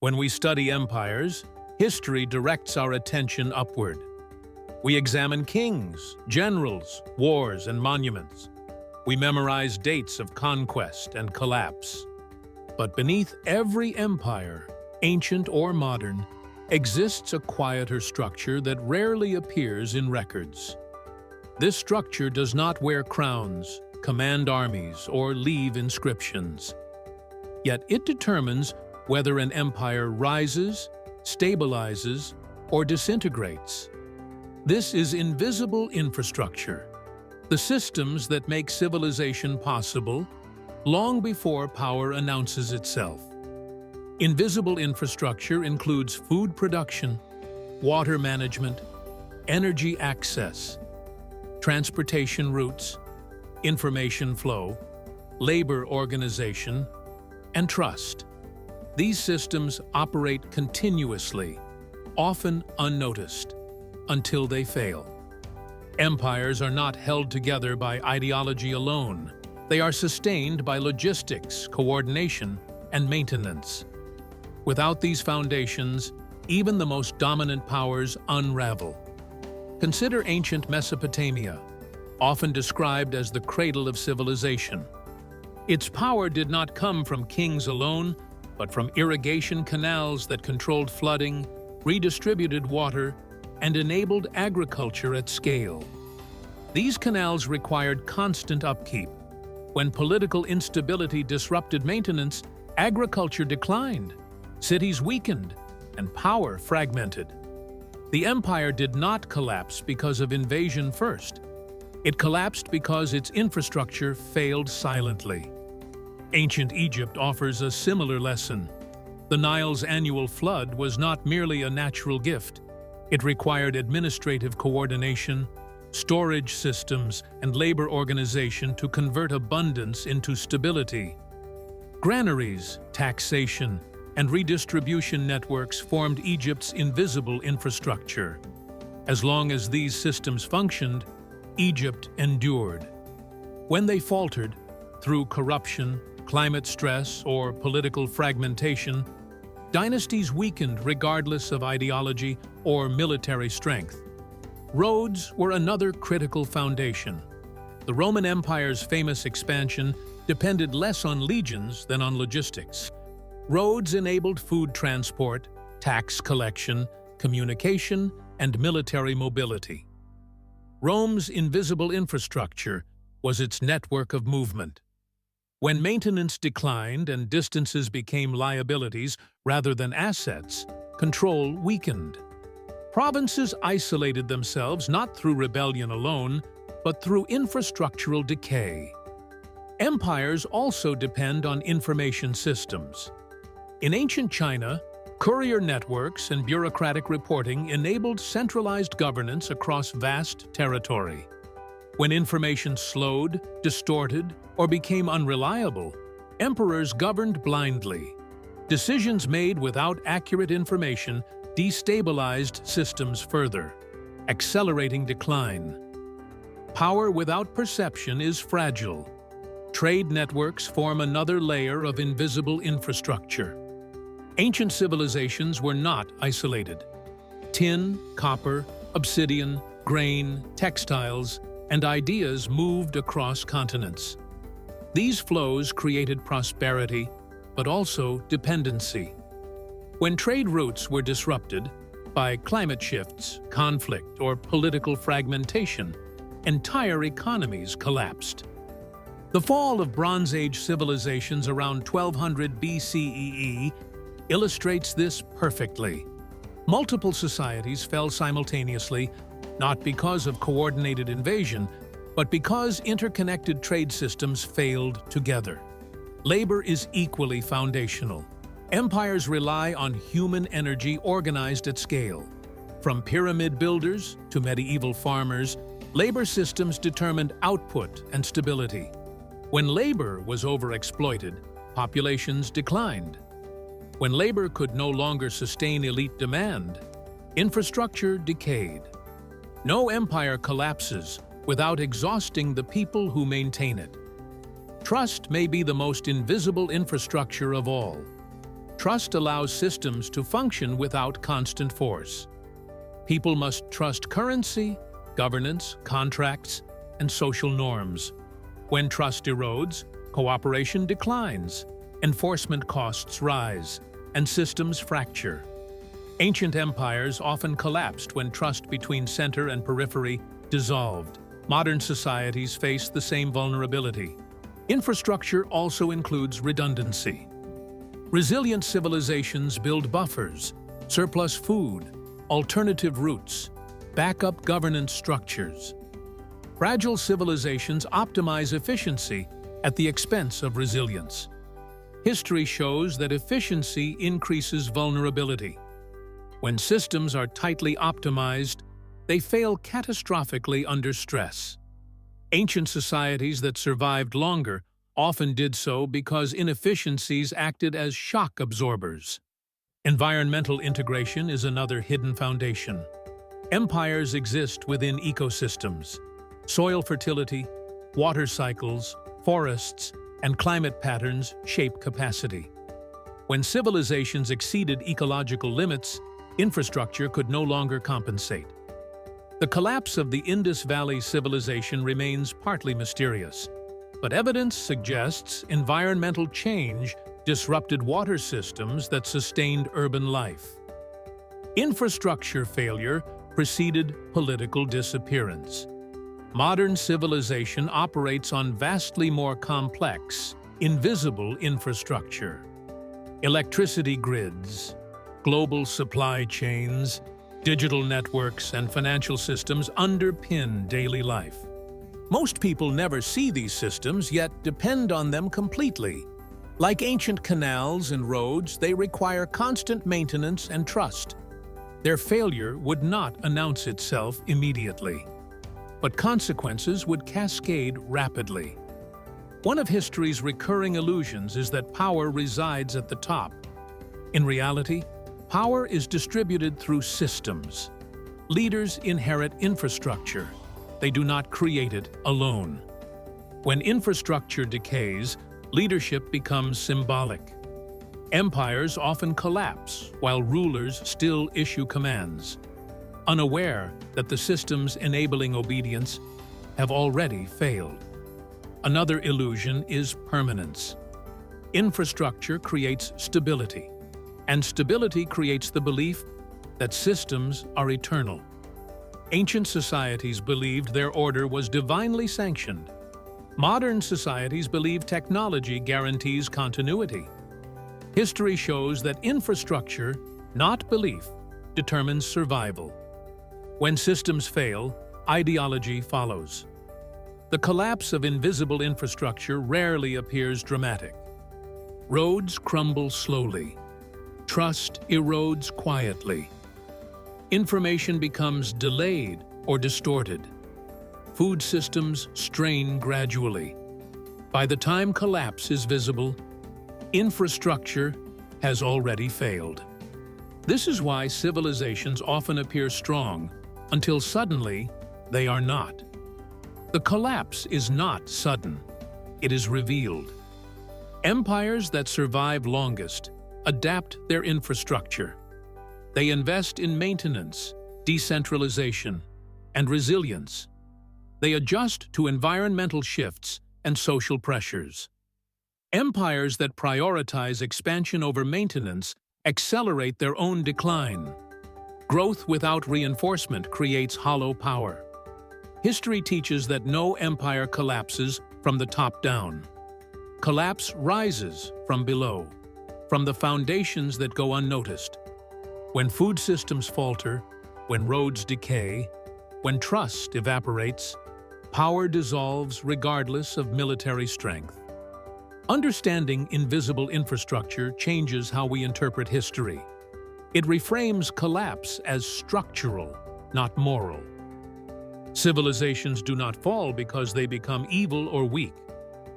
When we study empires, history directs our attention upward. We examine kings, generals, wars, and monuments. We memorize dates of conquest and collapse. But beneath every empire, ancient or modern, exists a quieter structure that rarely appears in records. This structure does not wear crowns, command armies, or leave inscriptions. Yet it determines whether an empire rises, stabilizes, or disintegrates. This is invisible infrastructure, the systems that make civilization possible long before power announces itself. Invisible infrastructure includes food production, water management, energy access, transportation routes, information flow, labor organization, and trust. These systems operate continuously, often unnoticed, until they fail. Empires are not held together by ideology alone. They are sustained by logistics, coordination, and maintenance. Without these foundations, even the most dominant powers unravel. Consider ancient Mesopotamia, often described as the cradle of civilization. Its power did not come from kings alone, but from irrigation canals that controlled flooding, redistributed water, and enabled agriculture at scale. These canals required constant upkeep. When political instability disrupted maintenance, agriculture declined, cities weakened, and power fragmented. The empire did not collapse because of invasion first. It collapsed because its infrastructure failed silently. Ancient Egypt offers a similar lesson. The Nile's annual flood was not merely a natural gift. It required administrative coordination, storage systems, and labor organization to convert abundance into stability. Granaries, taxation, and redistribution networks formed Egypt's invisible infrastructure. As long as these systems functioned, Egypt endured. When they faltered, through corruption, climate stress, or political fragmentation, dynasties weakened regardless of ideology or military strength. Roads were another critical foundation. The Roman Empire's famous expansion depended less on legions than on logistics. Roads enabled food transport, tax collection, communication, and military mobility. Rome's invisible infrastructure was its network of movement. When maintenance declined and distances became liabilities rather than assets, control weakened. Provinces isolated themselves not through rebellion alone, but through infrastructural decay. Empires also depend on information systems. In ancient China, courier networks and bureaucratic reporting enabled centralized governance across vast territory. When information slowed, distorted, or became unreliable, emperors governed blindly. Decisions made without accurate information destabilized systems further, accelerating decline. Power without perception is fragile. Trade networks form another layer of invisible infrastructure. Ancient civilizations were not isolated. Tin, copper, obsidian, grain, textiles, and ideas moved across continents. These flows created prosperity, but also dependency. When trade routes were disrupted by climate shifts, conflict, or political fragmentation, entire economies collapsed. The fall of Bronze Age civilizations around 1200 BCE illustrates this perfectly. Multiple societies fell simultaneously, not because of coordinated invasion, but because interconnected trade systems failed together. Labor is equally foundational. Empires rely on human energy organized at scale. From pyramid builders to medieval farmers, labor systems determined output and stability. When labor was overexploited, populations declined. When labor could no longer sustain elite demand, infrastructure decayed. No empire collapses without exhausting the people who maintain it. Trust may be the most invisible infrastructure of all. Trust allows systems to function without constant force. People must trust currency, governance, contracts, and social norms. When trust erodes, cooperation declines, enforcement costs rise, and systems fracture. Ancient empires often collapsed when trust between center and periphery dissolved. Modern societies face the same vulnerability. Infrastructure also includes redundancy. Resilient civilizations build buffers, surplus food, alternative routes, backup governance structures. Fragile civilizations optimize efficiency at the expense of resilience. History shows that efficiency increases vulnerability. When systems are tightly optimized, they fail catastrophically under stress. Ancient societies that survived longer often did so because inefficiencies acted as shock absorbers. Environmental integration is another hidden foundation. Empires exist within ecosystems. Soil fertility, water cycles, forests, and climate patterns shape capacity. When civilizations exceeded ecological limits, infrastructure could no longer compensate. The collapse of the Indus Valley civilization remains partly mysterious, but evidence suggests environmental change disrupted water systems that sustained urban life. Infrastructure failure preceded political disappearance. Modern civilization operates on vastly more complex, invisible infrastructure. Electricity grids, global supply chains, digital networks, and financial systems underpin daily life. Most people never see these systems, yet depend on them completely. Like ancient canals and roads, they require constant maintenance and trust. Their failure would not announce itself immediately, but consequences would cascade rapidly. One of history's recurring illusions is that power resides at the top. In reality, power is distributed through systems. Leaders inherit infrastructure. They do not create it alone. When infrastructure decays, leadership becomes symbolic. Empires often collapse while rulers still issue commands, unaware that the systems enabling obedience have already failed. Another illusion is permanence. Infrastructure creates stability, and stability creates the belief that systems are eternal. Ancient societies believed their order was divinely sanctioned. Modern societies believe technology guarantees continuity. History shows that infrastructure, not belief, determines survival. When systems fail, ideology follows. The collapse of invisible infrastructure rarely appears dramatic. Roads crumble slowly. Trust erodes quietly. Information becomes delayed or distorted. Food systems strain gradually. By the time collapse is visible, infrastructure has already failed. This is why civilizations often appear strong until suddenly they are not. The collapse is not sudden. It is revealed. Empires that survive longest adapt their infrastructure. They invest in maintenance, decentralization, and resilience. They adjust to environmental shifts and social pressures. Empires that prioritize expansion over maintenance accelerate their own decline. Growth without reinforcement creates hollow power. History teaches that no empire collapses from the top down. Collapse rises from below, from the foundations that go unnoticed. When food systems falter, when roads decay, when trust evaporates, power dissolves regardless of military strength. Understanding invisible infrastructure changes how we interpret history. It reframes collapse as structural, not moral. Civilizations do not fall because they become evil or weak.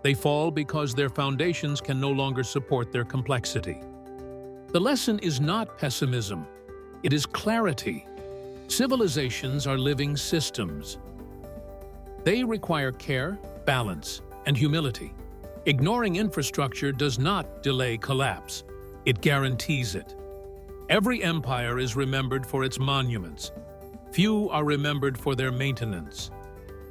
They fall because their foundations can no longer support their complexity. The lesson is not pessimism. It is clarity. Civilizations are living systems. They require care, balance, and humility. Ignoring infrastructure does not delay collapse. It guarantees it. Every empire is remembered for its monuments. Few are remembered for their maintenance.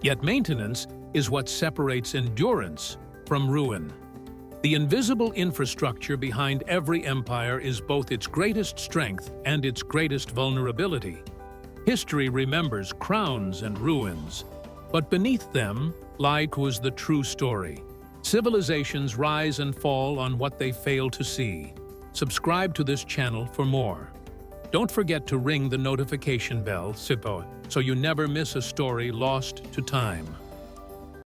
Yet maintenance is what separates endurance from ruin. The invisible infrastructure behind every empire is both its greatest strength and its greatest vulnerability. History remembers crowns and ruins, but beneath them lies the true story. Civilizations rise and fall on what they fail to see. Subscribe to this channel for more. Don't forget to ring the notification bell, so you never miss a story lost to time.